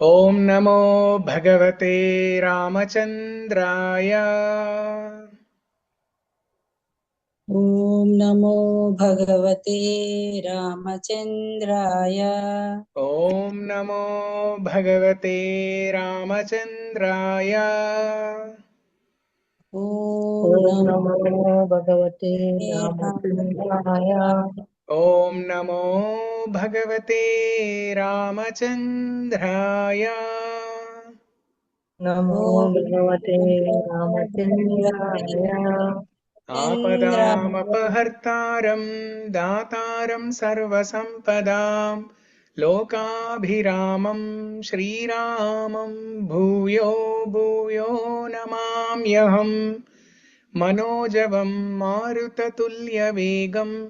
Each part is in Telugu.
ॐ नमो भगवते रामचन्द्राय। ॐ नमो भगवते रामचन्द्राय। ॐ नमो भगवते रामचन्द्राय। ॐ ॐ नमो नमो भगवते रामचन्द्राय। रामचन्द्राय। ॐ नमो भगवते रामचन्द्राय। नमो ॐ भगवते नमो भगवते रामचन्द्राय। रामचन्द्राय। आपदामपहर्तारं दातारं सर्वसम्पदां लोकाभिरामं श्रीरामं भूयो भूयो नमाम्यहम्। मनोजवं मारुततुल्यवेगं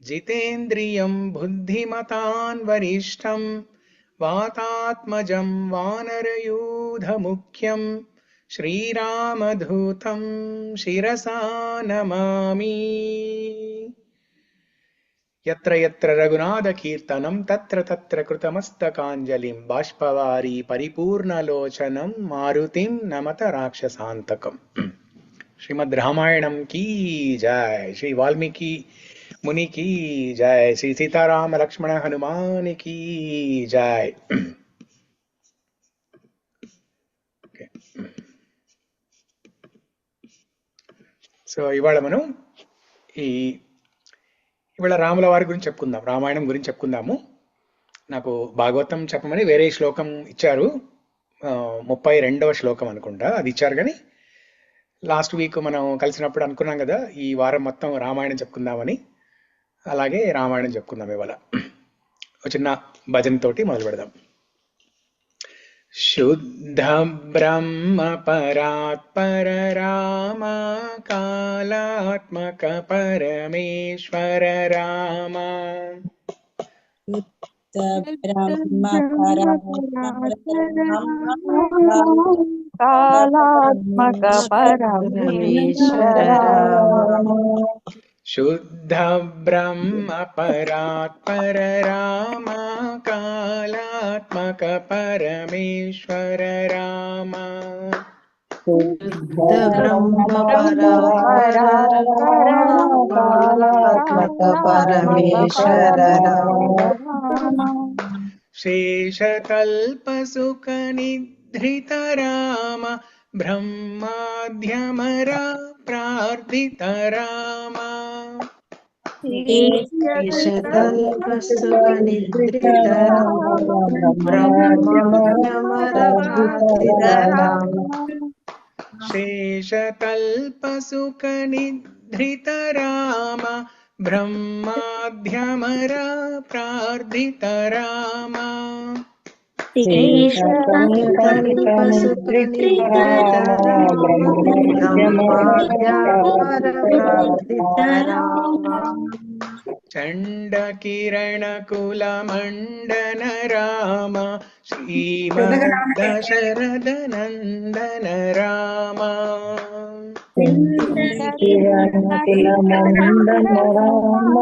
जितेन्द्रियं बुद्धिमतान् वरिष्ठं वातात्मजं वानरयूथमुख्यं श्रीरामदूतं शिरसा नमामि। यत्र यत्र रघुनाथकीर्तनं तत्र तत्र कृतमस्तकाञ्जलिं बाष्पवारी परिपूर्णलोचनं मारुतिं नमत राक्षसान्तकम्। श्रीमद् रामायणम की जय। श्री वाल्मीकि मुनि की जय। श्री सीताराम लक्ष्मण हनुमान की जय। సో ఇవాళ మనం ఈ ఇవాళ రాముల వారి గురించి చెప్పుకుందాం, రామాయణం గురించి చెప్పుకుందాము. నాకు భాగవతం చెప్పమని వేరే శ్లోకం ఇచ్చారు, 32వ శ్లోకం అనుకుంటా అది ఇచ్చారు. కానీ లాస్ట్ వీక్ మనం కలిసినప్పుడు అనుకున్నాం కదా ఈ వారం మొత్తం రామాయణం చెప్పుకుందామని. అలాగే రామాయణం చెప్పుకుందాం ఇవాళ. ఒక చిన్న భజన తోటి మొదలు పెడదాం. शुद्ध ब्रह्म परात्पर राम कालात्मक परमेश्वर राम। शुद्ध ब्रह्म कालात्मक परमेश्वर परमेश्वर राम। शुद्ध ब्रह्म परात्पर राम कालात्मक परमेश्वर राम। शुद्ध ब्रह्म परात्पर परात्पर राम कालात्मक परमेश्वर राम। शेषतल्पसुखनिद्रित राम ब्रह्माद्यमरा प्रार्थित राम। ईशतल्पसुखनिद्रित राम ब्रह्माद्यमरप्रार्थित राम। शेषतल्पसुखनिद्रित राम ब्रह्माद्यमरा प्रार्थित राम। शेषतल्पसुखनिद्रित राम ब्रह्माद्यमरप्रार्थित राम। चण्डकिरणकुलमण्डन राम श्रीमद्दशरथनन्दन राम। किरणकुलमण्डन राम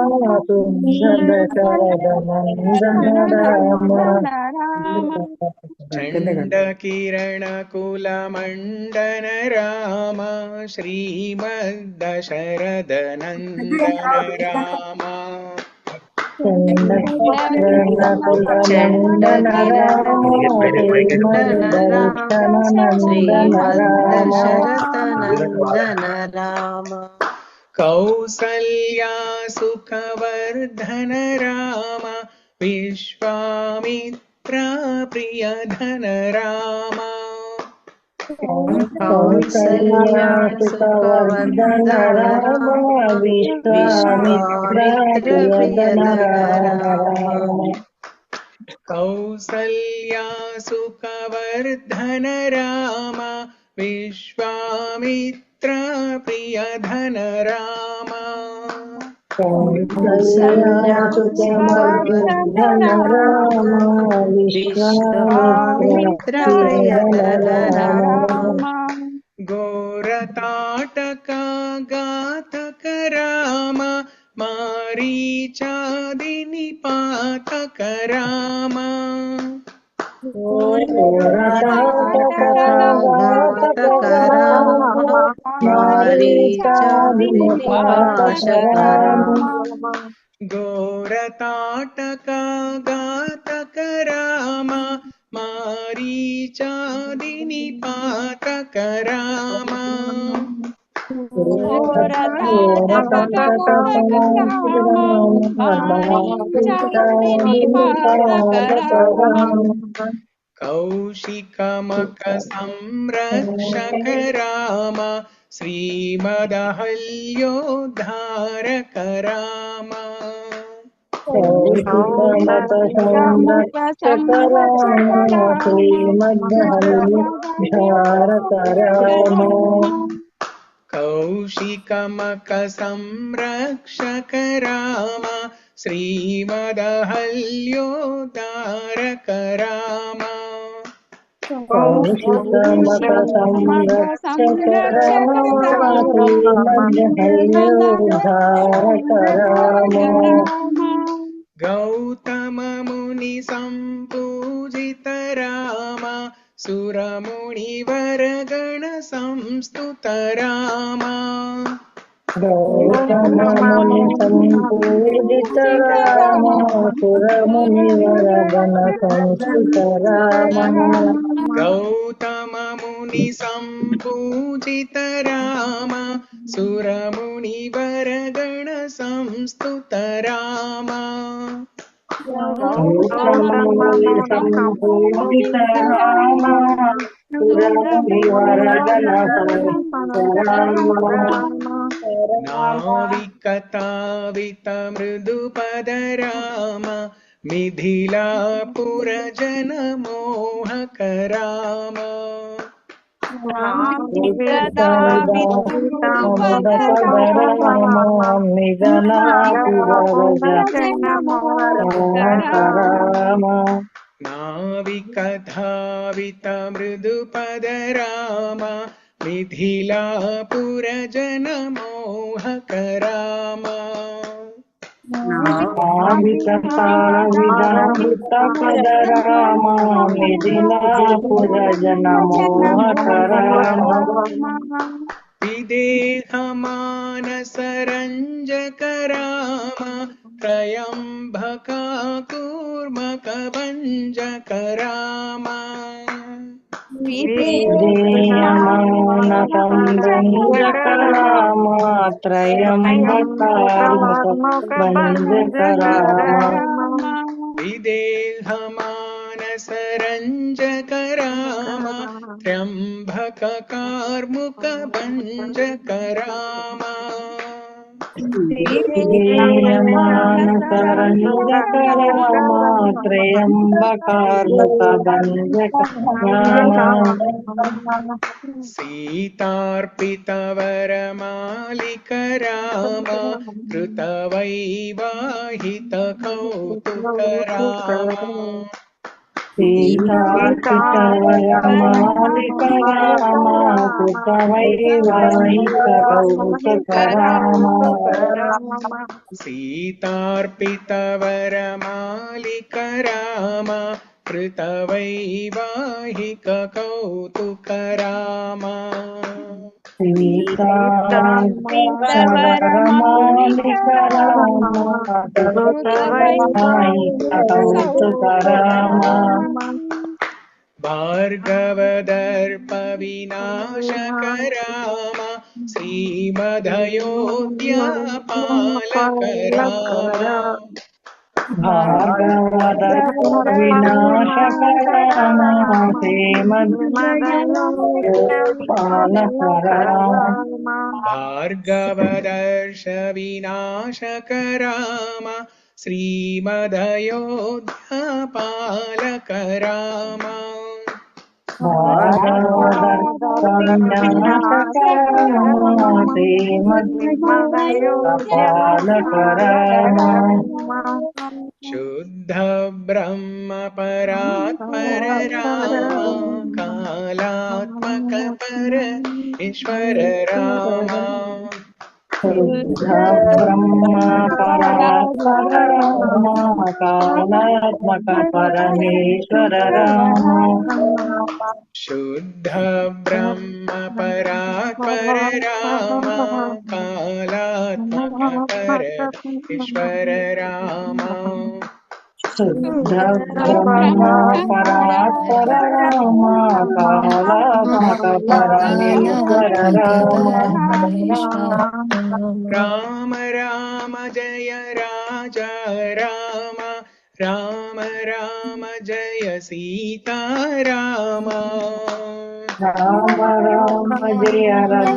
सुन्दरशरदनन्दन राम। चण्डकिरणकुलमण्डन राम श्रीमद्दशरथनन्दन राम। चण्डकिरणकुलमण्डन राम श्रीमद्दशरथनन्दन राम। श्रीमद्दशरथनन्दन राम। कौसल्या सुखवर्धन राम विश्वामित्र प्रियधन राम। कौसल्या सुखवर्धन राम विश्वामित्र प्रियधन राम। कौसल्या सुखवर्धन राम विश्वामित्र प्रियधन राम। कौसल्या सुखवर्धन राम विश्वामित्र प्रियधन राम। घोरताटका घातक राम मारीचादिनिपातक राम। घातक राम मारीचादिनिपातक राम घोरताटका घातक राम मारीचादिनिपातक राम कौशिकमक संरक्षक राम श्रीमदहल्योद्धारक राम कौशिकमक संरक्षक राम श्रीमदहल्योद्धारक राम गौतम मुनि संपूजित राम सुरमुनिवर गण संस्तुत राम गौतममुनि संपूजित राम सुरमुनिवर गण संस्तुत राम गौतम मुनि संपूजित राम सुरमुनिवर गण संस्तुत राम गौतममुनि संपूजित राम सुरमुनिवर गण संस्तुत राम नाविकतावित मृदुपद राम मिथिलापुर जन मोहक राम नाविकधावित मृदुपद राम मिथिलापुर जन मोहक राम विदामृतपद राम मिथिलापुर जन मोहक राम विदेह मानस रंजक राम त्रयंबकाकूर्मक भंजक राम विधेयमान संरंजक राम त्रयंबकार्मुक भंजक राम विदेह मानस रंजक राम त्र्यंबककार्मुक भंजक राम विधेयमान संरंजक राम त्रयंबकार्मुक भंजक राम सीतार्पित वरमालिक राम कृतवैवाहित कौतुक राम सीतार्पितवरमालिक राम कृतवैवाहिक कौतुक राम सीतार्पित वरमालिक राम कृतवैवाहिक कौतुक राम सीतार्पितवरमालिक राम कृतवैवाहिक कौतुक राम भार्गवदर्प विनाशक राम श्रीमदयोध्यापालक राम भागवत विनाशक राम श्रीमद्पालक राम भार्गवदर्श विनाशक राम श्रीमदयोध्यापालक राम भागवत विनाशक राम श्रीमद्पालक राम शुद्ध ब्रह्म परात्पर राम कालात्मक परमेश्वर राम శుద్ధ బ్రహ్మ పరాత్పర రామ కాళాత్మక పరమేశ్వర రామ శుద్ధ బ్రహ్మ పరాత్పర రామ కాళాత్మక పరమేశ్వర రామ శుద్ధ బ్రహ్మ పరాత్పర రామ కాళాత్మక పరమేశ్వర రామ రామ రామ జయ రాజా రామ రామ రామ జయ సీతారామ రామ రామ జయ రామ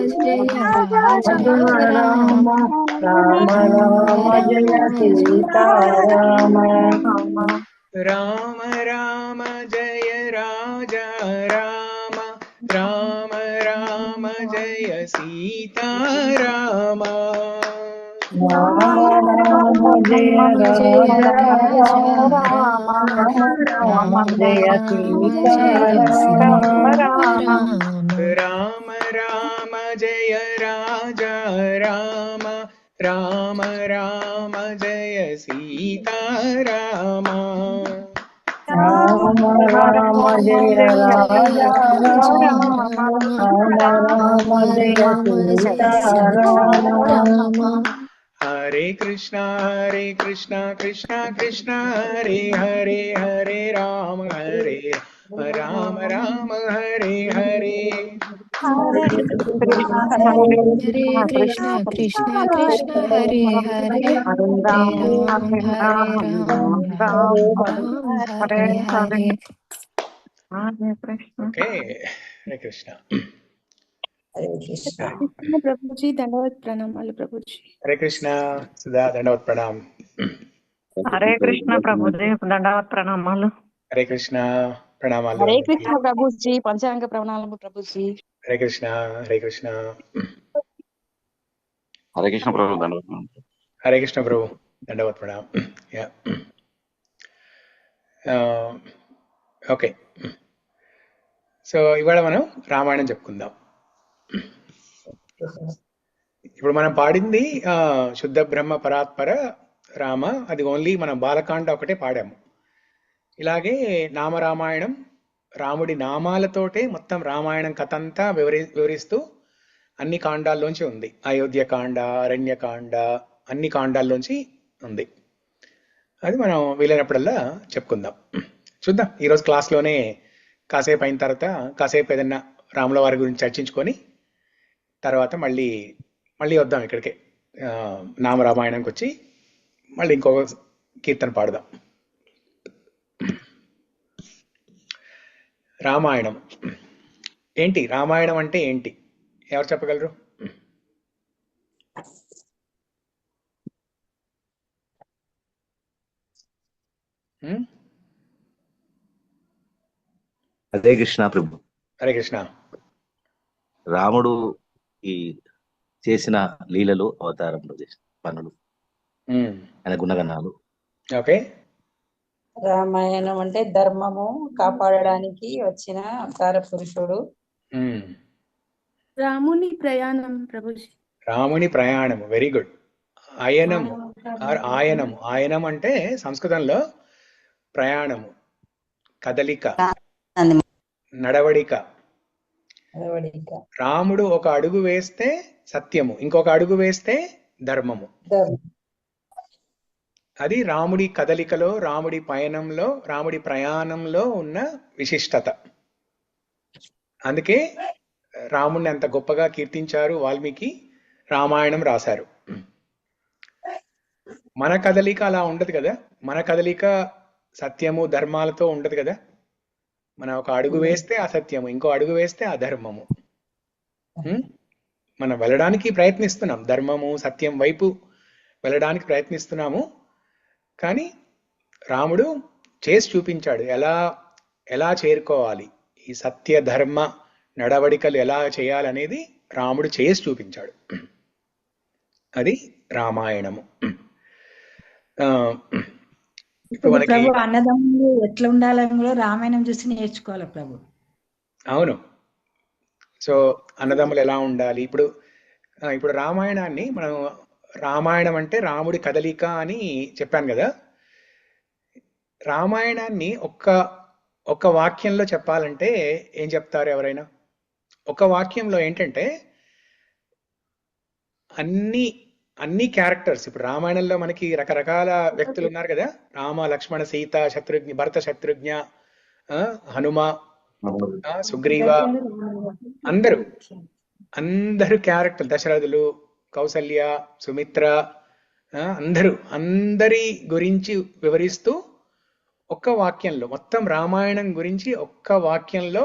రామ రామ జయ సీతారామ రామ రామ జయ రాజా రామ రామ రామ జయ సీతారామ రామ రామ జయ రామ జయ సీతారామ రామ రామ జయ రాజా రామ రామ రామ జయ సీతారామ రామ రామ జయ రామ రామ జయ సీతారామ హరే కృష్ణ కృష్ణ కృష్ణ హరే హరే హరే రామ రామ రామ హరే హరే హరే కృష్ణ కృష్ణ కృష్ణ హరే హరే హరే రామ హరే హరే. ఓకే హరే కృష్ణ ప్రభుజీ ధన్యవాద ప్రణామాలు ప్రభుజీ. హరే కృష్ణ సుధా దండవత్ ప్రణామ్. హరే కృష్ణ ప్రభుజీ దండవత్ ప్రణామాలు. హరే కృష్ణ ప్రణామాలు. హరే కృష్ణ ప్రభుజీ పంచాంగ ప్రణామాలు ప్రభుజీ. హరే కృష్ణ హరే కృష్ణ హరే కృష్ణ ప్రభు దండవత్. హరే కృష్ణ ప్రభు దండవత్ ప్రణామ్. ఓకే సో ఇవాళ మనం రామాయణం చెప్పుకుందాం. ఇప్పుడు మనం పాడింది శుద్ధ బ్రహ్మ పరాత్పర రామ, అది ఓన్లీ మనం బాలకాండ ఒకటే పాడాము. ఇలాగే నామరామాయణం రాముడి నామాలతోటే మొత్తం రామాయణం కథ అంతా వివరిస్తూ అన్ని కాండాల్లోంచి ఉంది. అయోధ్యకాండ, అరణ్యకాండ, అన్ని కాండాల్లోంచి ఉంది. అది మనం వీలైనప్పుడల్లా చెప్పుకుందాం. చూద్దాం ఈరోజు క్లాస్లోనే కాసేపు అయిన తర్వాత కాసేపు ఏదన్నా రాముల వారి గురించి చర్చించుకొని తర్వాత మళ్ళీ వద్దాం ఇక్కడికే నామరామాయణంకి వచ్చి మళ్ళీ ఇంకొక కీర్తన పాడదాం. రామాయణం ఏంటి? రామాయణం అంటే ఏంటి? ఎవరు చెప్పగలరు? హరే కృష్ణ ప్రభు. హరే కృష్ణ. రాముడు ఈ చేసిన లీలలు, అవతారంలో చేసిన పనులు, ఆయన గుణగణాలు. ఓకే. రామాయణం అంటే ధర్మము కాపాడడానికి వచ్చిన అవతార పురుషుడు. రాముని ప్రయాణం ప్రభుజీ. రాముని ప్రయాణము, వెరీ గుడ్. ఆయనము ఆయనము ఆయనం అంటే సంస్కృతంలో ప్రయాణము, కదలిక, నడవడిక. రాముడు ఒక అడుగు వేస్తే సత్యము, ఇంకొక అడుగు వేస్తే ధర్మము. అది రాముడి కదలికలో, రాముడి పయనంలో, రాముడి ప్రయాణంలో ఉన్న విశిష్టత. అందుకే రాముడిని అంత గొప్పగా కీర్తించారు వాల్మీకి, రామాయణం రాశారు. మన కదలిక అలా ఉండదు కదా. మన కదలిక సత్యము ధర్మాలతో ఉండదు కదా. మనం ఒక అడుగు వేస్తే అసత్యము, ఇంకో అడుగు వేస్తే అధర్మము. మనం వెళ్ళడానికి ప్రయత్నిస్తున్నాం, ధర్మము సత్యం వైపు వెళ్ళడానికి ప్రయత్నిస్తున్నాము. కానీ రాముడు చేసి చూపించాడు ఎలా చేరుకోవాలి, ఈ సత్య ధర్మ నడవడికలు ఎలా చేయాలనేది రాముడు చేసి చూపించాడు. అది రామాయణము. ఇప్పుడు మనకి అన్నదమ్ములు ఎట్లా ఉండాలని కూడా రామాయణం చూసి నేర్చుకోవాలి ప్రభు. అవును. సో అన్నదమ్ములు ఎలా ఉండాలి, ఇప్పుడు ఇప్పుడు రామాయణాన్ని మనం రామాయణం అంటే రాముడి కదలిక అని చెప్పాను కదా. రామాయణాన్ని ఒక్క వాక్యంలో చెప్పాలంటే ఏం చెప్తారు ఎవరైనా? ఒక వాక్యంలో ఏంటంటే అన్ని క్యారెక్టర్స్, ఇప్పుడు రామాయణంలో మనకి రకరకాల వ్యక్తులు ఉన్నారు కదా, రామ లక్ష్మణ సీత శత్రుఘ్న భరత శత్రుఘ్న, హనుమ, సుగ్రీవ, అందరు క్యారెక్టర్, దశరథులు, కౌసల్య, సుమిత్ర, అందరి గురించి వివరిస్తూ ఒక్క వాక్యంలో మొత్తం రామాయణం గురించి ఒక్క వాక్యంలో,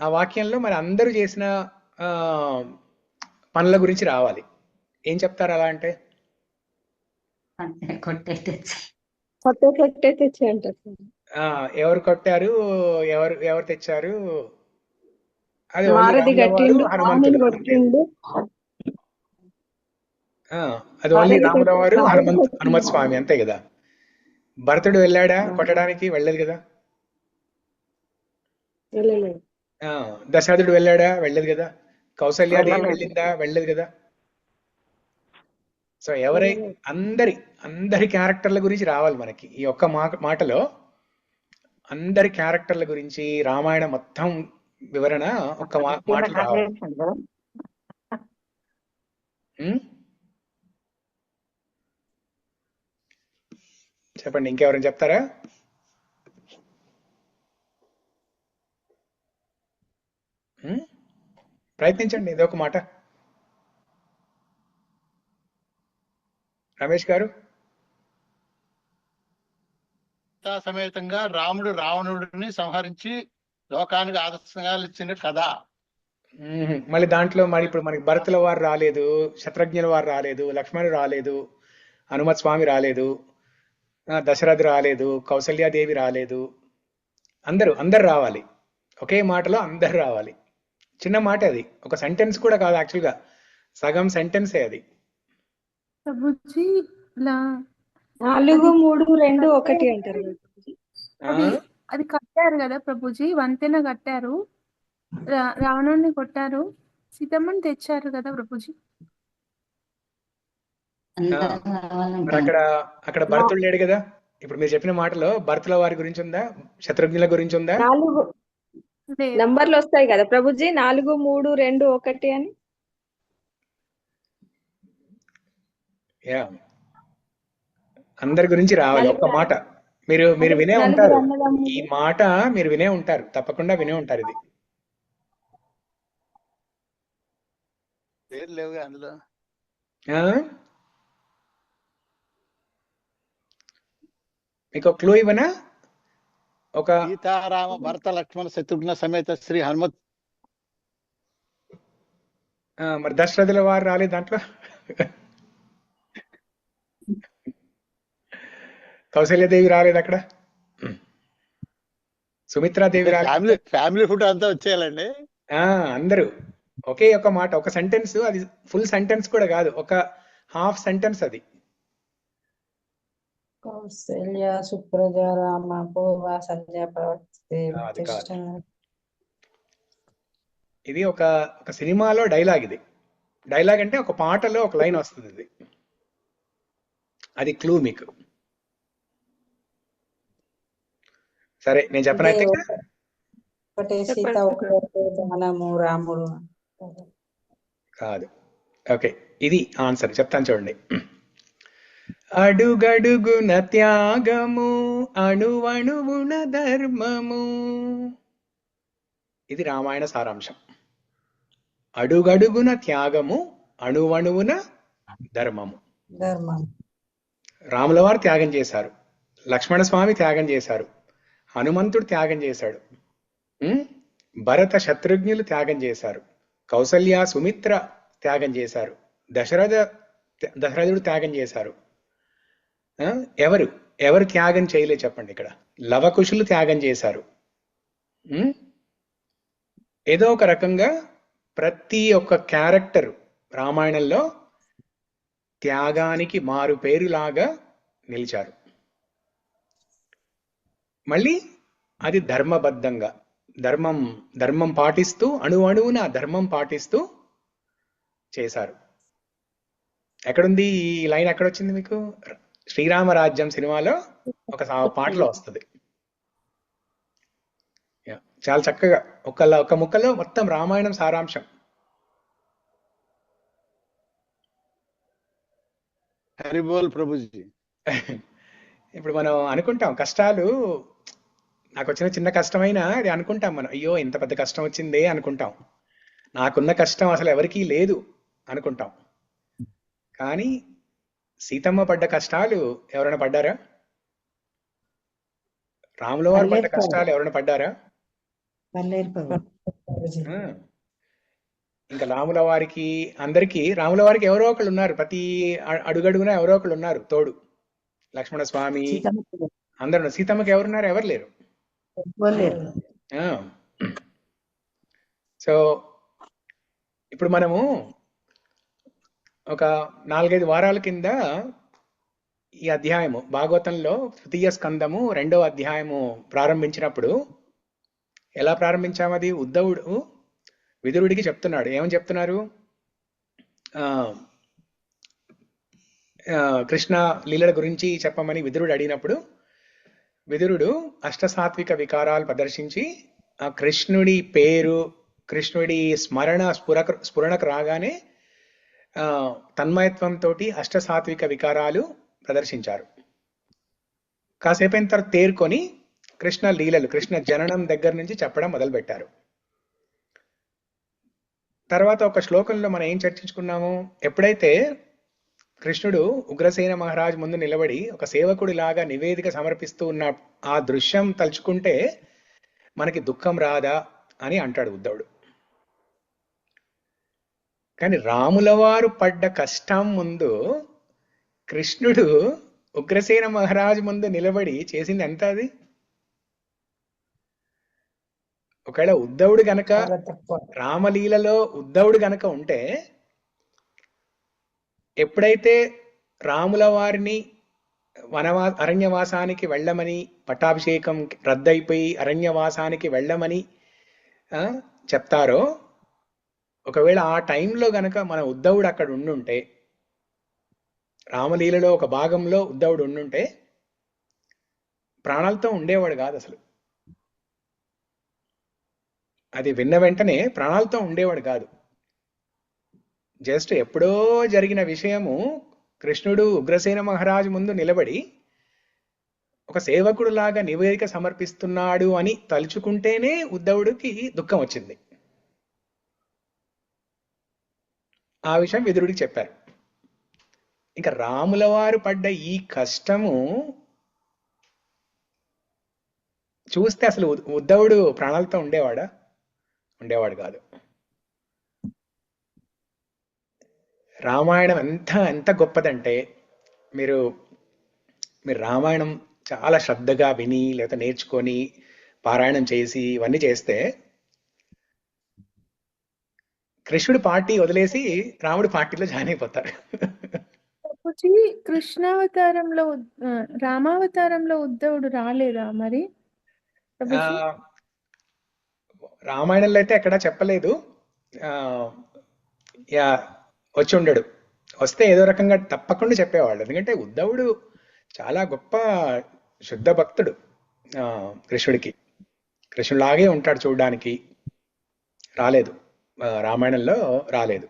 ఆ వాక్యంలో మరి అందరూ చేసిన పనుల గురించి రావాలి. ఏం చెప్తారు అలా అంటే? ఎవరు కొట్టారు, ఎవరు తెచ్చారు, అది హనుమంతుడు, అది ఓన్లీ రాముల వారు హనుమత్ స్వామి, అంతే కదా. భరతుడు వెళ్ళాడా కొట్టడానికి? వెళ్ళలేదు కదా. దశరథుడు వెళ్ళాడా? వెళ్ళలేదు కదా. కౌసల్యాదేవి వెళ్ళిందా? వెళ్ళలేదు కదా. సో అందరి క్యారెక్టర్ల గురించి రావాలి మనకి. ఈ ఒక్క మాటలో అందరి క్యారెక్టర్ల గురించి రామాయణం మొత్తం వివరణ ఒక్క మాటలో రావాలి. చెప్పండి, ఇంకెవరైనా చెప్తారా? ప్రయత్నించండి, ఇదొక మాట. రమేష్ గారు. సమేతంగా రాముడు రావణుడిని సంహరించి లోకానికి ఆదర్శంగా ఇచ్చిన కథ. మళ్ళీ దాంట్లో ఇప్పుడు మనకి భరతుల వారు రాలేదు, శత్రుఘ్నుల వారు రాలేదు, లక్ష్మణుడు రాలేదు, హనుమత్ స్వామి రాలేదు, దశరథు రాలేదు, కౌసల్యాదేవి రాలేదు. అందరు రావాలి. ఒకే మాటలో అందరు రావాలి. చిన్న మాట అది, ఒక సెంటెన్స్ కూడా కాదు, యాక్చువల్గా సగం సెంటెన్సే అది. 4, 3, 2, 1 అంటారు. అది కట్టారు కదా ప్రభుజీ, వంతెన కట్టారు, రావణుడిని కొట్టారు, సీతమ్మని తెచ్చారు కదా ప్రభుజీ. అక్కడ భరతుడు లేడు కదా. ఇప్పుడు మీరు చెప్పిన మాటలో భరతుల వారి గురించి ఉందా, శత్రుఘ్నుల గురించి ఉందా? 4 నంబర్లు వస్తాయి కదా ప్రభుజీ, 4, 3, 2, 1 అని. అందరి గురించి రావాలి ఒక్క మాట. మీరు వినే ఉంటారు ఈ మాట, మీరు వినే ఉంటారు, తప్పకుండా వినే ఉంటారు. ఇది అందులో మీకు క్లూ ఇవ్వనా? ఒక సీతారామ భరత లక్ష్మణ శత్రుఘ్న సమేత శ్రీ హనుమత్. మరి దశరథుల వారు రాలేదు దాంట్లో. కౌసల్యదేవి రాలేదు అక్కడ, సుమిత్రాదేవి రాలేదు. ఫ్యామిలీ ఫుడ్ అంతా వచ్చేయాలండి. అందరూ ఒకే ఒక మాట, ఒక సెంటెన్స్, అది ఫుల్ సెంటెన్స్ కూడా కాదు, ఒక హాఫ్ సెంటెన్స్ అది. కౌసల్య సుప్రజ రామ పూర్వ సంధ్య ప్రవర్తిస్తే. ఇది ఒక సినిమాలో డైలాగ్. ఇది డైలాగ్ అంటే ఒక పాటలో ఒక లైన్ వస్తుంది. అది క్లూ మీకు. సరే, నేను చెప్పనైతే సీత రాముడు కాదు. ఓకే, ఇది ఆన్సర్ చెప్తాను చూడండి. అడుగడుగున త్యాగము, అణువణువున ధర్మము. ఇది రామాయణ సారాంశం. అడుగడుగున త్యాగము, అణువణువున ధర్మము. రాముల వారు త్యాగం చేశారు, లక్ష్మణ స్వామి త్యాగం చేశారు, హనుమంతుడు త్యాగం చేశాడు, భరత శత్రుఘ్నులు త్యాగం చేశారు, కౌసల్య సుమిత్ర త్యాగం చేశారు, దశరథుడు త్యాగం చేశారు. ఎవరు త్యాగం చేయలేదు చెప్పండి? ఇక్కడ లవకుశులు త్యాగం చేశారు. ఏదో ఒక రకంగా ప్రతి ఒక్క క్యారెక్టర్ రామాయణంలో త్యాగానికి మారు పేరులాగా నిలిచారు. మళ్ళీ అది ధర్మబద్ధంగా, ధర్మం పాటిస్తూ, అణువణువున ధర్మం పాటిస్తూ చేశారు. ఎక్కడుంది ఈ లైన్? ఎక్కడొచ్చింది మీకు? శ్రీరామరాజ్యం సినిమాలో ఒక పాటలో వస్తుంది. చాలా చక్కగా ఒక ముక్కలో మొత్తం రామాయణం సారాంశం. హరి బోల్ ప్రభుజీ. ఇప్పుడు మనం అనుకుంటాం కష్టాలు, నాకు వచ్చిన చిన్న కష్టమైనా అది అనుకుంటాం మనం, అయ్యో ఇంత పెద్ద కష్టం వచ్చిందే అనుకుంటాం. నాకున్న కష్టం అసలు ఎవరికీ లేదు అనుకుంటాం. కానీ సీతమ్మ పడ్డ కష్టాలు ఎవరైనా పడ్డారా? రాముల వారు పడ్డ కష్టాలు ఎవరైనా పడ్డారా? ఇంకా రాముల వారికి రాముల వారికి ఎవరో ఒకళ్ళు ఉన్నారు, ప్రతి అడుగడుగునా ఎవరో ఒకళ్ళు ఉన్నారు తోడు. లక్ష్మణ స్వామి అందరూ. సీతమ్మకి ఎవరున్నారు? ఎవరు లేరు. సో ఇప్పుడు మనము ఒక 4-5 వారాల కింద ఈ అధ్యాయము భాగవతంలో తృతీయ స్కందము 2వ అధ్యాయము ప్రారంభించినప్పుడు ఎలా ప్రారంభించాము? అది ఉద్ధవుడు విదురుడికి చెప్తున్నాడు. ఏమని చెప్తున్నారు? కృష్ణ లీలల గురించి చెప్పమని విదురుడు అడిగినప్పుడు విదురుడు అష్టసాత్విక వికారాలు ప్రదర్శించి ఆ కృష్ణుడి పేరు, కృష్ణుడి స్ఫురణకు రాగానే తన్మయత్వంతో అష్టసాత్విక వికారాలు ప్రదర్శించారు. కాసేపైన తర్వాత తేరుకొని కృష్ణ లీలలు, కృష్ణ జననం దగ్గర నుంచి చెప్పడం మొదలుపెట్టారు. తర్వాత ఒక శ్లోకంలో మనం ఏం చర్చించుకున్నాము? ఎప్పుడైతే కృష్ణుడు ఉగ్రసేన మహారాజ్ ముందు నిలబడి ఒక సేవకుడిలాగా నివేదిక సమర్పిస్తూ ఉన్న ఆ దృశ్యం తలుచుకుంటే మనకి దుఃఖం రాదా అని అంటాడు ఉద్ధవుడు. కానీ రాముల వారు పడ్డ కష్టం ముందు కృష్ణుడు ఉగ్రసేన మహారాజు ముందు నిలబడి చేసింది ఎంత? అది ఒకవేళ ఉద్ధవుడు గనక రామలీలలో ఉద్ధవుడు గనక ఉంటే, ఎప్పుడైతే రాముల వారిని అరణ్యవాసానికి వెళ్ళమని, పట్టాభిషేకం రద్దయిపోయి అరణ్యవాసానికి వెళ్ళమని చెప్తారో, ఒకవేళ ఆ టైంలో గనక మన ఉద్ధవుడు అక్కడ ఉండుంటే, రామలీలలో ఒక భాగంలో ఉద్ధవుడు ఉండుంటే ప్రాణాలతో ఉండేవాడు కాదు అసలు. అది విన్న వెంటనే ప్రాణాలతో ఉండేవాడు కాదు. జస్ట్ ఎప్పుడో జరిగిన విషయము కృష్ణుడు ఉగ్రసేన మహారాజు ముందు నిలబడి ఒక సేవకుడు లాగా నివేదిక సమర్పిస్తున్నాడు అని తలుచుకుంటేనే ఉద్ధవుడికి దుఃఖం వచ్చింది. ఆ విషయం విదురుడికి చెప్పారు. ఇంకా రాముల వారు పడ్డ ఈ కష్టము చూస్తే అసలు ఉద్ధవుడు ప్రాణాలతో ఉండేవాడా? ఉండేవాడు కాదు. రామాయణం ఎంత గొప్పదంటే, మీరు రామాయణం చాలా శ్రద్ధగా విని లేదా నేర్చుకొని పారాయణం చేసి ఇవన్నీ చేస్తే కృష్ణుడు పార్టీ వదిలేసి రాముడు పార్టీలో జాయిన్ అయిపోతారు. కృష్ణావతారంలో రామావతారంలో ఉద్ధవుడు రాలేదా మరి? రామాయణంలో అయితే ఎక్కడా చెప్పలేదు. వచ్చి ఉండడు. వస్తే ఏదో రకంగా తప్పకుండా చెప్పేవాళ్ళు. ఎందుకంటే ఉద్ధవుడు చాలా గొప్ప శుద్ధ భక్తుడు కృష్ణుడికి. కృష్ణులాగే ఉంటాడు చూడడానికి. రాలేదు, రామాయణంలో రాలేదు.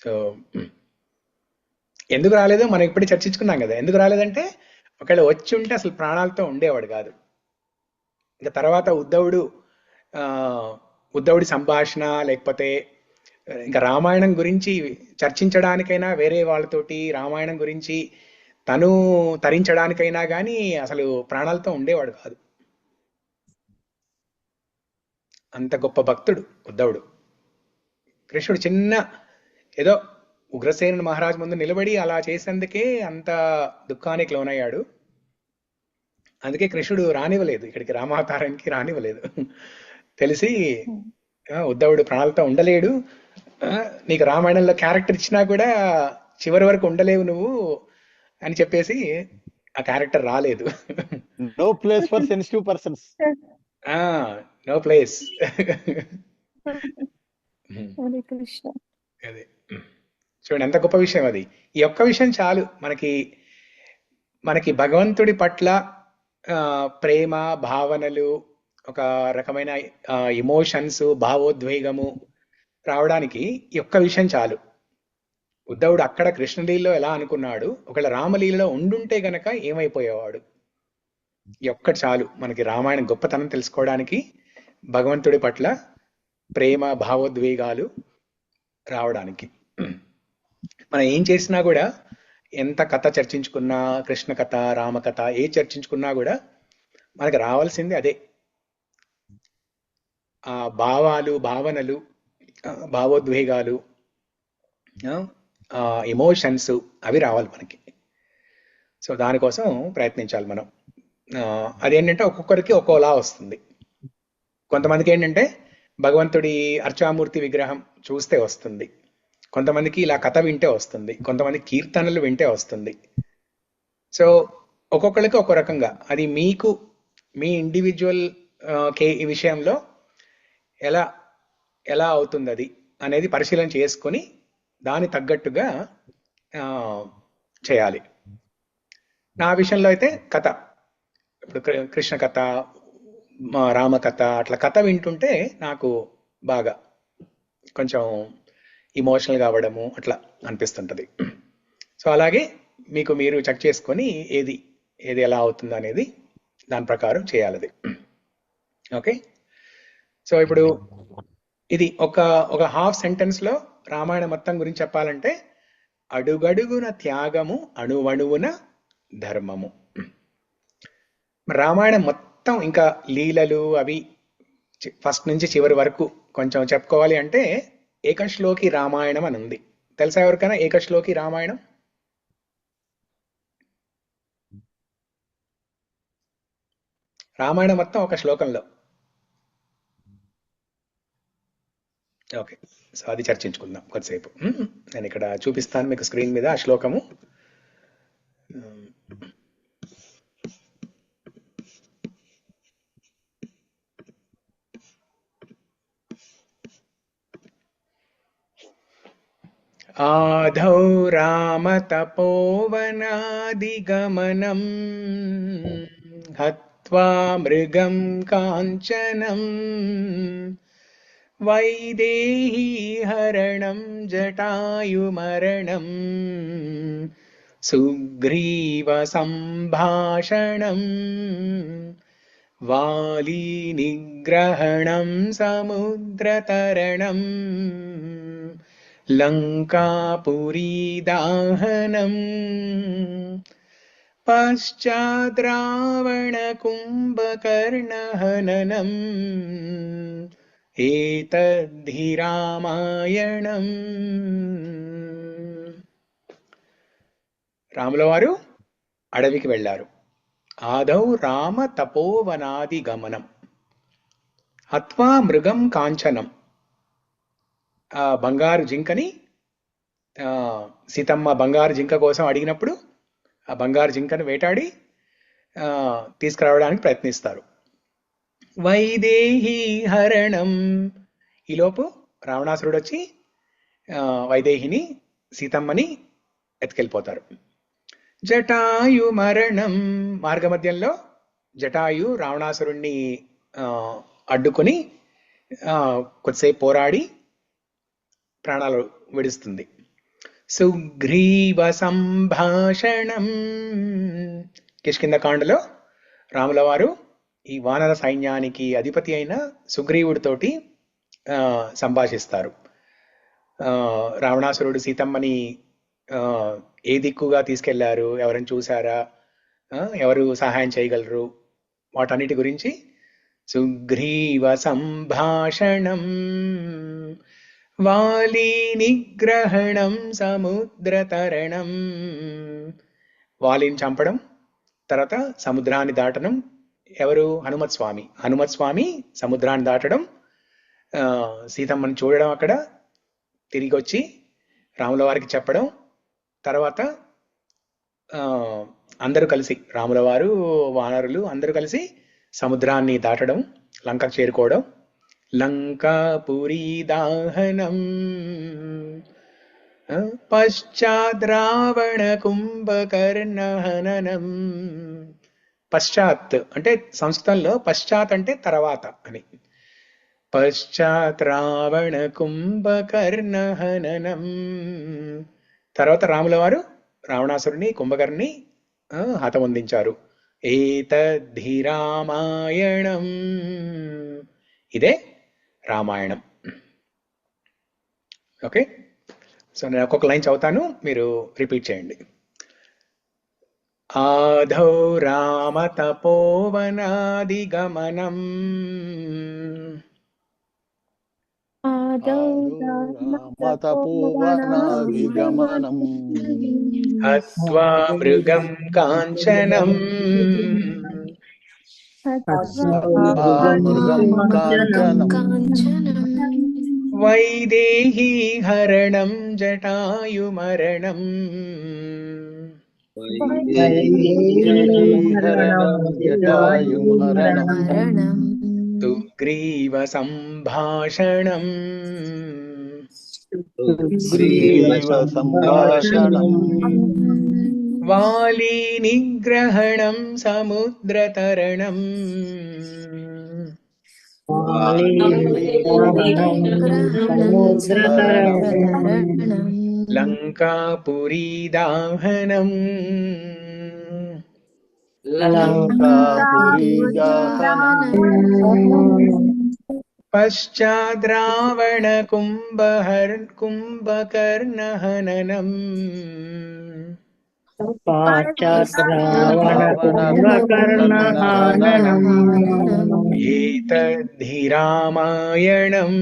సో ఎందుకు రాలేదో మనం ఇప్పుడే చర్చించుకున్నాం కదా. ఎందుకు రాలేదంటే ఒకవేళ వచ్చి ఉంటే అసలు ప్రాణాలతో ఉండేవాడు కాదు. ఇంకా తర్వాత ఉద్ధవుడి సంభాషణ, లేకపోతే ఇంకా రామాయణం గురించి చర్చించడానికైనా వేరే వాళ్ళతోటి రామాయణం గురించి తను తరించడానికైనా కానీ అసలు ప్రాణాలతో ఉండేవాడు కాదు. అంత గొప్ప భక్తుడు ఉద్ధవుడు. కృష్ణుడు చిన్న ఏదో ఉగ్రసేన మహారాజు ముందు నిలబడి అలా చేసేందుకే అంత దుఃఖానికి లోనయ్యాడు. అందుకే కృష్ణుడు రానివ్వలేదు, ఇక్కడికి రామావతారానికి రానివ్వలేదు. తెలిసి ఉద్ధవుడు ప్రాణాలతో ఉండలేడు, నీకు రామాయణంలో క్యారెక్టర్ ఇచ్చినా కూడా చివరి వరకు ఉండలేవు నువ్వు అని చెప్పేసి ఆ క్యారెక్టర్ రాలేదు. No place for sensitive persons. No place. అదే చూడండి ఎంత గొప్ప విషయం అది. ఈ ఒక్క విషయం చాలు మనకి భగవంతుడి పట్ల ప్రేమ, భావనలు, ఒక రకమైన ఇమోషన్స్, భావోద్వేగము రావడానికి ఈ ఒక్క విషయం చాలు. ఉద్ధవుడు అక్కడ కృష్ణలీలలో ఎలా అనుకున్నాడు, ఒకవేళ రామలీలలో ఉండుంటే గనక ఏమైపోయేవాడు. ఈ ఒక్కటి చాలు మనకి రామాయణం గొప్పతనం తెలుసుకోవడానికి, భగవంతుడి పట్ల ప్రేమ, భావోద్వేగాలు రావడానికి. మనం ఏం చేసినా కూడా, ఎంత కథ చర్చించుకున్నా, కృష్ణ కథ, రామకథ ఏ చర్చించుకున్నా కూడా మనకి రావాల్సింది అదే. ఆ భావాలు, భావనలు, భావోద్వేగాలు, ఎమోషన్స్ అవి రావాలి మనకి. సో దానికోసం ప్రయత్నించాలి మనం. అదేంటంటే ఒక్కొక్కరికి ఒక్కోలా వస్తుంది. కొంతమందికి ఏంటంటే భగవంతుడి అర్చామూర్తి విగ్రహం చూస్తే వస్తుంది, కొంతమందికి ఇలా కథ వింటే వస్తుంది, కొంతమంది కీర్తనలు వింటే వస్తుంది. సో ఒక్కొక్కరికి ఒక్కో రకంగా, అది మీకు మీ ఇండివిజువల్ ఈ విషయంలో ఎలా ఎలా అవుతుంది అది అనేది పరిశీలన చేసుకొని దాని తగ్గట్టుగా చేయాలి. నా విషయంలో అయితే కథ, ఇప్పుడు కృష్ణ కథ, రామకథ, అట్లా కథ వింటుంటే నాకు బాగా కొంచెం ఇమోషనల్ కావడము అట్లా అనిపిస్తుంటది. సో అలాగే మీకు మీరు చెక్ చేసుకొని ఏది ఎలా అవుతుందో అనేది దాని ప్రకారం చేయాలి అది. ఓకే, సో ఇప్పుడు ఇది ఒక హాఫ్ సెంటెన్స్ లో రామాయణ మొత్తం గురించి చెప్పాలంటే, అడుగడుగున త్యాగము, అణువణువున ధర్మము. రామాయణం మొత్తం ఇంకా లీలలు అవి ఫస్ట్ నుంచి చివరి వరకు కొంచెం చెప్పుకోవాలి అంటే ఏకశ్లోకి రామాయణం అని ఉంది. తెలుసా ఎవరికైనా ఏకశ్లోకి రామాయణం? రామాయణం మొత్తం ఒక శ్లోకంలో. ఓకే, సో అది చర్చించుకుందాం కొద్దిసేపు. నేను ఇక్కడ చూపిస్తాను మీకు స్క్రీన్ మీద ఆ శ్లోకము. ఆధౌ రామ తపోవనాదిగమనం హత్వా మృగం కాంచనం వైదేహీ హరణం జటాయుమరణం సుగ్రీవ సంభాషణం వాలీ నిగ్రహణం సముద్రతరణం లంకాపురీదాహనం పశ్చాద్ రావణ కుంభకర్ణహననం ఏతద్ధి రామాయణం. రాముల వారు అడవికి వెళ్ళారు. ఆదౌ రామ తపోవనాది గమనం హత్వా మృగం కాంచనం. ఆ బంగారు జింకని సీతమ్మ బంగారు జింక కోసం అడిగినప్పుడు ఆ బంగారు జింకను వేటాడి తీసుకురావడానికి ప్రయత్నిస్తారు. వైదేహి హరణం. ఈలోపు రావణాసురుడు వచ్చి వైదేహిని, సీతమ్మని ఎత్తుకెళ్ళిపోతారు. జటాయు మరణం. మార్గమధ్యంలో జటాయు రావణాసురుణ్ణి అడ్డుకొని కొద్దిసేపు పోరాడి ప్రాణాలు విడుస్తుంది. సుగ్రీవ సంభాషణం. కిష్కింధకాండలో రాముల వారు ఈ వానర సైన్యానికి అధిపతి అయిన సుగ్రీవుడితోటి సంభాషిస్తారు. రావణాసురుడు సీతమ్మని ఏ దిక్కుగా తీసుకెళ్లారు, ఎవరిని చూసారా, ఎవరు సహాయం చేయగలరు, వాటన్నిటి గురించి సుగ్రీవ సంభాషణం వాలీ నిగ్రహణం సముద్రతరణం. వాలిని చంపడం, తర్వాత సముద్రాన్ని దాటడం. ఎవరు? హనుమత్ స్వామి. హనుమత్ స్వామి సముద్రాన్ని దాటడం, సీతమ్మని చూడడం, అక్కడ తిరిగి వచ్చి రాముల వారికి చెప్పడం, తర్వాత అందరూ కలిసి రాముల వారు, వానరులు అందరూ కలిసి సముద్రాన్ని దాటడం, లంకకు చేరుకోవడం, లంకాపురీ దాహనం. పశ్చాత్ రావణ కుంభకర్ణ హననం. పశ్చాత్ అంటే సంస్కృతంలో పశ్చాత్ అంటే తర్వాత అని. పశ్చాత్ రావణ కుంభకర్ణ హననం. తర్వాత రాముల వారు రావణాసురుని కుంభకర్ణి హతమొందించారు. ఏతద్ధి రామాయణం. ఇదే రామాయణం. ఓకే, సో నేను ఒక్కొక్క లైన్ చదువుతాను, మీరు రిపీట్ చేయండి. ఆదౌ రామ తపోవనాదిగమనం. రామతపోవనాదిగమనం హత్వా మృగం కాంచనం. మృగం కాంచనం వైదేహీ హరణం జటాయుమరణం. జటాయుమరణం సుగ్రీవ సంభాషణం. వాలీ నిగ్రహణం సముద్రతరణం. లంకాపురీ దాహనం. పశ్చాద్ రావణ కుంభకర్ణ హననం. ఏతద్ధి రామాయణం.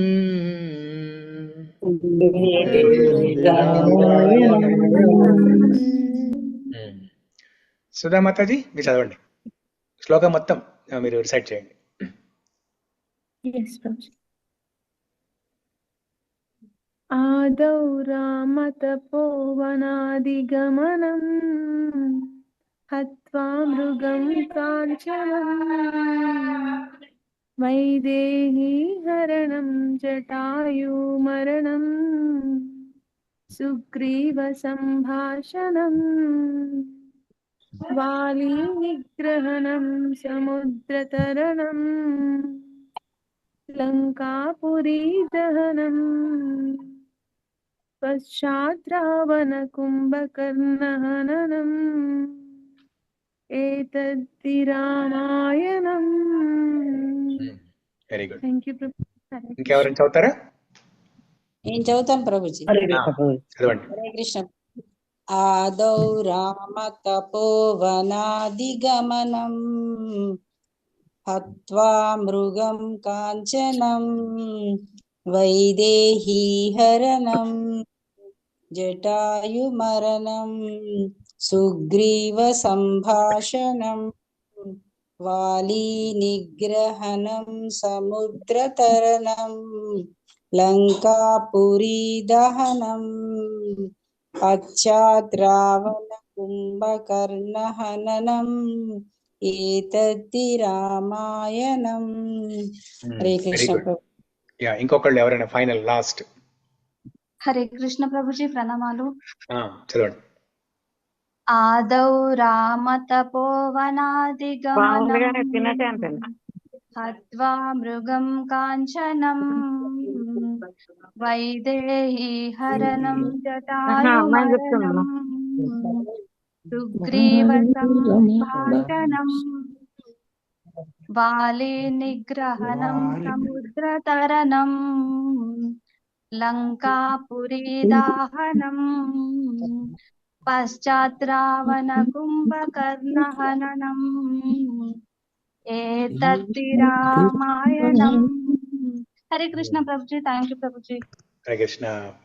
సుధా మాతాజీ మీరు చదవండి శ్లోకం మొత్తం, మీరు రిసైట్ చేయండి. ఆదౌ రామ తపోవనాదిగమనం హత్వా మృగం కాంచనం వైదేహీ హరణం జటాయుమరణం సుగ్రీవ సంభాషణం వాలీ నిగ్రహణం సముద్రతరణం లంకాపురీ దహనం పశ్చాత్ రావణ కుంభకర్ణ హననం ఏతద్ధి రామాయణం. Very good. Thank you. ఇంకెవరైనా చదువుతారా? నేను చదువుతాను ప్రభుజీ. చదవండి. హరే కృష్ణ. ఆదౌ రామ తపోవనాదిగమనం హత్వా మృగం కాంచనం వైదేహీ హరణం జటాయుమరణం సుగ్రీవ సంభాషణం వాలీ నిగ్రహణం సముద్రతరణం లంకాపురీ దహనం పశ్చాత్ రావణ కుంభకర్ణ హననం ఏతద్ధి రామాయణం. హరే కృష్ణ. ఇంకొకళ్ళు ఎవరైనా ఫైనల్ లాస్ట్? హరే కృష్ణ ప్రభుజీ, ప్రణామాలు. చదవండి. ఆదౌ రామ తపోవనాదిగమనం హత్వా మృగం కాంచనం వైదేహీ హరణం జటాయుమరణం సుగ్రీవ సంభాషణం వాలీ నిగ్రహణం సముద్రతరణం లంకాపురీ దాహనం పశ్చాత్ రావణ కుంభకర్ణ హననం ఏతద్ధి Ramayanam. Hare Krishna Prabhuji. Thank you Prabhuji. Hare Krishna.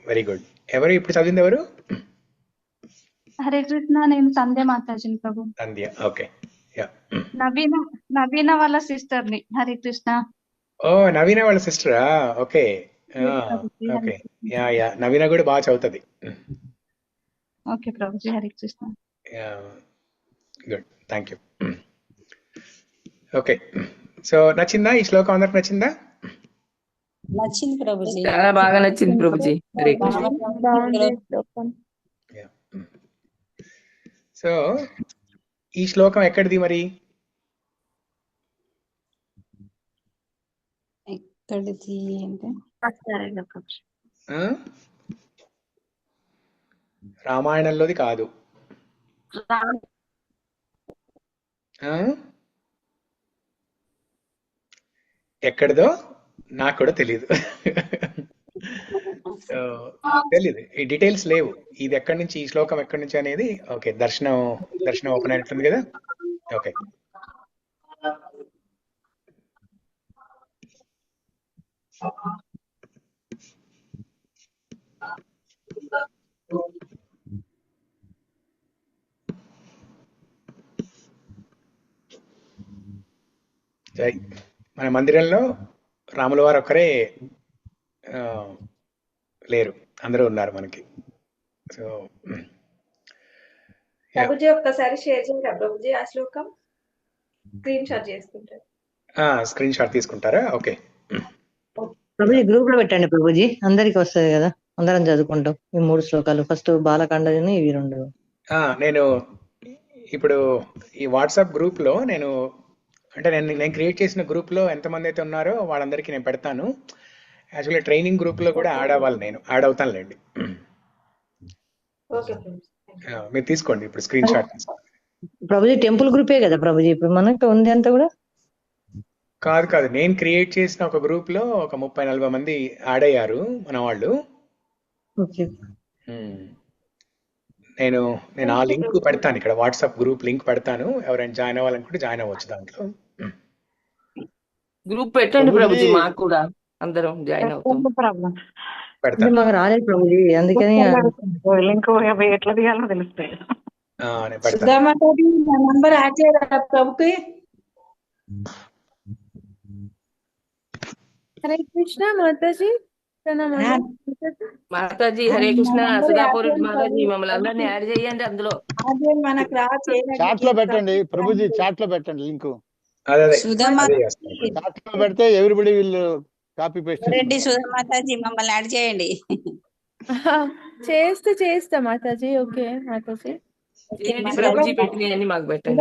Very good. ఎవరు ఇప్పుడు చదివింది ఎవరు? హరే కృష్ణ, నేను సంధ్య మాతాజీని ప్రభు. సంధ్య. ఓకే. నవీన వాళ్ళ సిస్టర్ ని. హరే కృష్ణ. ఓ, నవీన వాళ్ళ సిస్టరా? ఓకే. ఓకే. నవీన కూడా బాగా చదువుతుంది. Okay Prabhuji. Hare Krishna. Good, thank you. Okay, so నచ్చిందా ఈ శ్లోకం? అందరికి నచ్చిందా? నచ్చింది ప్రభుజీ. చాలా బాగా నచ్చింది ప్రభుజీ. హరే కృష్ణ. బాగుంది శ్లోకం. సో ఈ శ్లోకం ఎక్కడిది మరి? ఎక్కడిది అంటే ఆ? రామాయణంలోది కాదు. ఆ? ఎక్కడిదో నాకు కూడా తెలీదు. తెలీదు, ఈ డీటెయిల్స్ లేవు. ఇది ఎక్కడి నుంచి, ఈ శ్లోకం ఎక్కడి నుంచి అనేది. ఓకే, దర్శనం ఓపెన్ అయినట్టుంది కదా. ఓకే, జై. మన మందిరంలో రాముల వారు ఒక్కరే లేరు, అందరూ ఉన్నారు మనకి. సో ప్రభుజీ ఒక్కసారి షేర్ చేయండి ప్రభుజీ ఆ శ్లోకం స్క్రీన్ షాట్ చేసుకుంటారు. స్క్రీన్ షాట్ తీసుకుంటారా? ఓకే ప్రభుజీ గ్రూప్ లో పెట్టండి ప్రభుజీ, అందరికి వస్తుంది కదా, అందరం చదువుకుంటాం ఈ 3 శ్లోకాలు. ఫస్ట్ బాలకాండని ఇవి 2. నేను ఇప్పుడు ఈ వాట్సాప్ గ్రూప్ లో నేను క్రియేట్ చేసిన గ్రూప్ లో ఎంతమంది అయితే ఉన్నారో వాళ్ళందరికీ నేను పెడతాను. యాక్చువల్లీ ట్రైనింగ్ గ్రూప్ లో కూడా యాడ్ అవ్వాలి, నేను యాడ్ అవుతానులేండి. మీరు తీసుకోండి ఇప్పుడు స్క్రీన్ షాట్. ప్రభుజీ టెంపుల్ గ్రూపే కదా ప్రభుజీ ఇప్పుడు మనకు ఉంది అంతా కూడా? కాదు, నేను క్రియేట్ చేసిన ఒక గ్రూప్ లో ఒక 30-40 మంది యాడ్ అయ్యారు మన వాళ్ళు. నేను ఆ లింక్ పెడతాను, ఇక్కడ వాట్సాప్ గ్రూప్ లింక్ పెడతాను. ఎవరైనా జాయిన్ అవ్వాలనుకుంటే జాయిన్ అవ్వచ్చు దాంట్లో. గ్రూప్ పెట్టండి ప్రభుజీ, మాకు కూడా అందరం జాయిన్ అవుతాం. పెడతాను. మాకు రాలేదు ప్రభుజీ, అందుకని లింక్ ఎట్లా తీయాలో తెలుస్తాయి. నేను పెడతాను. సుధామాతాజీ నా నంబర్ యాడ్ చేయరా ప్రభుకి? హరే కృష్ణ మాతాజీ, ప్రణామాలు మాతాజీ. హరే కృష్ణ. సుధాపూర్ మాతాజీ, మమ్మల్ని అందరినీ యాడ్ చేయండి అందులో. అదే మనకు చాట్ లో పెట్టండి ప్రభుజీ, చాట్ లో పెట్టండి లింక్. చాట్ లో పెడితే everybody will copy paste. Reddy Sudhamataji మమ్మల్ని యాడ్ చేయండి. చేస్తా మాతాజీ. ఓకే మాతాజీ, ప్రభుజీ పెట్టినవన్నీ మాకు పెట్టండి.